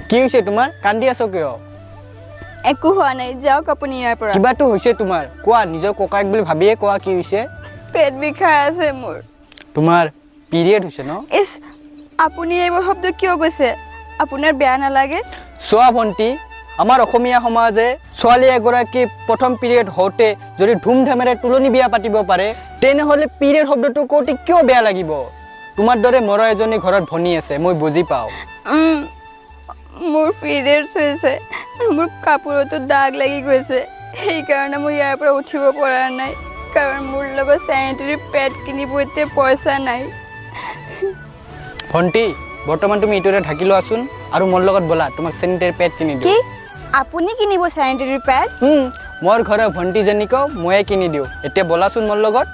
কি হৈছে তোমাৰ কান্দি আছো কিয় একো হোৱা নাই যাওক আপুনি ইয়াৰ পৰা কিবাটো হৈছে তোমাৰ কোৱা নিজৰ ককাইক বুলি ভাবিয়ে কোৱা কি হৈছে পেট বিষাই আছে মোৰ তোমাৰ পিৰিয়ড হৈছে ন ইস আপুনি এইবোৰ শব্দ কিয় কৈছে আপোনাৰ বেয়া নালাগে চোৱা ভণ্টি আমাৰ অসমীয়া সমাজে ছোৱালী এগৰাকী প্ৰথম পিৰিয়ড হওঁতে যদি ধুমধামেৰে তুলনি বিয়া পাতিব পাৰে তেনেহ'লে পিৰিয়ড শব্দটো কওঁতে কিয় বেয়া লাগিব তোমাৰ দৰে মোৰ এজনী ঘৰত ভনী আছে মই বুজি পাওঁ মোৰ পিৰিয়ডছ হৈছে মোৰ কাপোৰতো দাগ লাগি গৈছে সেইকাৰণে মই ইয়াৰ পৰা উঠিব পৰা নাই কাৰণ মোৰ লগত চেনিটেৰী পেড কিনিব এতিয়া পইচা নাই ভণ্টি বৰ্তমান তুমি ইটোৰে ঢাকি লোৱাচোন আৰু মোৰ লগত বলা তোমাক চেনিটেৰী পেড কিনি দিওঁ কি আপুনি কিনিব চেনিটেৰী পেড মোৰ ঘৰৰ ভণ্টিজনীক ময়ে কিনি দিওঁ এতিয়া বলাচোন মোৰ লগত